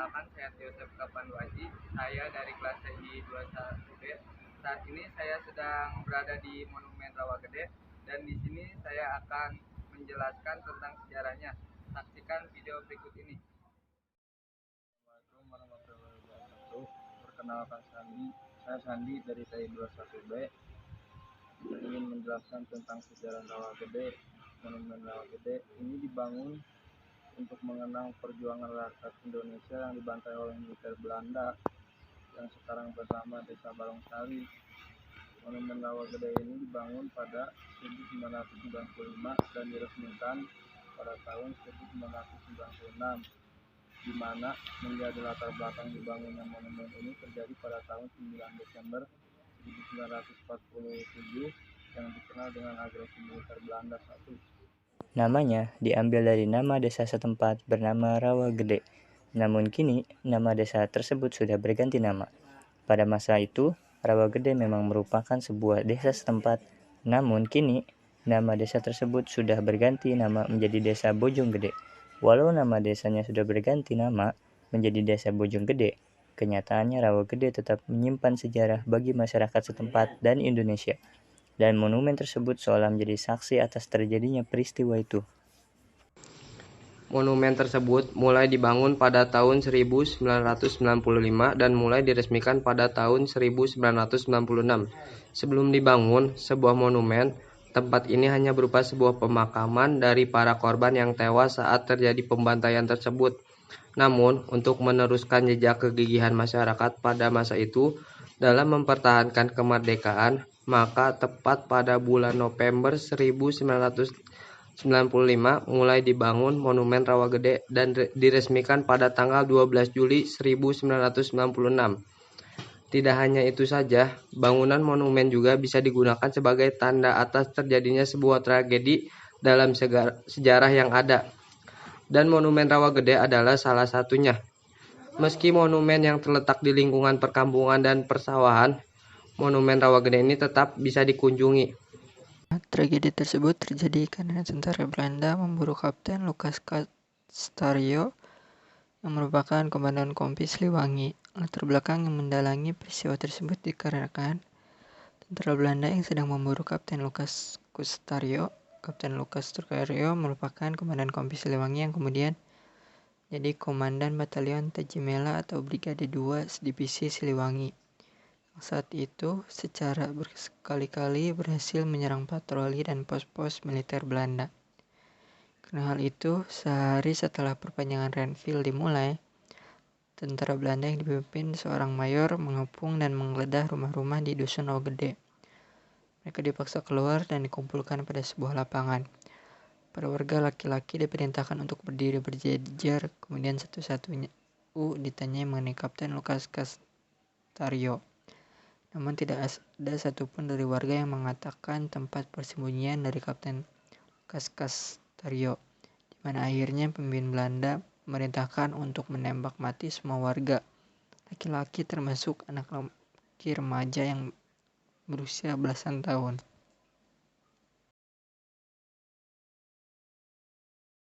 Perkenalkan, saya Yosef Kapanwaji. Saya dari kelas TI 21B. Saat ini saya sedang berada di Monumen Rawagede dan di sini saya akan menjelaskan tentang sejarahnya. Saksikan video berikut ini. Assalamualaikum warahmatullahi wabarakatuh. Perkenalkan saya Sandi dari TI 21B. Saya ingin menjelaskan tentang sejarah Rawagede. Monumen Rawagede ini dibangun untuk mengenang perjuangan rakyat Indonesia yang dibantai oleh militer Belanda yang sekarang bernama Desa Balungsari. Monumen Rawagede ini dibangun pada 1995 dan diresmikan pada tahun 1996, di mana menjadi latar belakang dibangunnya monumen ini terjadi pada tahun 9 Desember 1947 yang dikenal dengan agresi militer Belanda I. Namanya diambil dari nama desa setempat bernama Rawagede. Namun kini, nama desa tersebut sudah berganti nama. Pada masa itu, Rawagede memang merupakan sebuah desa setempat. Namun kini, nama desa tersebut sudah berganti nama menjadi Desa Bojonggede. Walau nama desanya sudah berganti nama menjadi Desa Bojonggede, kenyataannya Rawagede tetap menyimpan sejarah bagi masyarakat setempat dan Indonesia. Dan monumen tersebut seolah menjadi saksi atas terjadinya peristiwa itu. Monumen tersebut mulai dibangun pada tahun 1995 dan mulai diresmikan pada tahun 1996. Sebelum dibangun sebuah monumen, tempat ini hanya berupa sebuah pemakaman dari para korban yang tewas saat terjadi pembantaian tersebut. Namun, untuk meneruskan jejak kegigihan masyarakat pada masa itu dalam mempertahankan kemerdekaan, maka tepat pada bulan November 1995 mulai dibangun Monumen Rawagede dan diresmikan pada tanggal 12 Juli 1996. Tidak hanya itu saja, bangunan monumen juga bisa digunakan sebagai tanda atas terjadinya sebuah tragedi dalam sejarah yang ada. Dan Monumen Rawagede adalah salah satunya. Meski monumen yang terletak di lingkungan perkampungan dan persawahan, Monumen Rawagede ini tetap bisa dikunjungi. Tragedi tersebut terjadi karena tentara Belanda memburu Kapten Lukas Castario yang merupakan komandan Kompi Siliwangi. Latar belakang yang mendalangi peristiwa tersebut dikarenakan tentara Belanda yang sedang memburu Kapten Lukas Castario. Kapten Lukas Castario merupakan komandan Kompi Siliwangi yang kemudian jadi komandan Batalion Tajimela atau Brigade 2 Divisi Siliwangi. Saat itu secara berkali-kali berhasil menyerang patroli dan pos-pos militer Belanda. Karena hal itu, sehari setelah perpanjangan Renville dimulai, tentara Belanda yang dipimpin seorang mayor mengepung dan menggeledah rumah-rumah di Dusun Rawagede. Mereka dipaksa keluar dan dikumpulkan pada sebuah lapangan. Para warga laki-laki diperintahkan untuk berdiri berjejer, kemudian satu-satunya ditanyai mengenai Kapten Lukas Castario. Namun tidak ada satupun dari warga yang mengatakan tempat persembunyian dari Kapten Lukas Castario, di mana akhirnya pemimpin Belanda memerintahkan untuk menembak mati semua warga, laki-laki termasuk anak laki remaja yang berusia belasan tahun.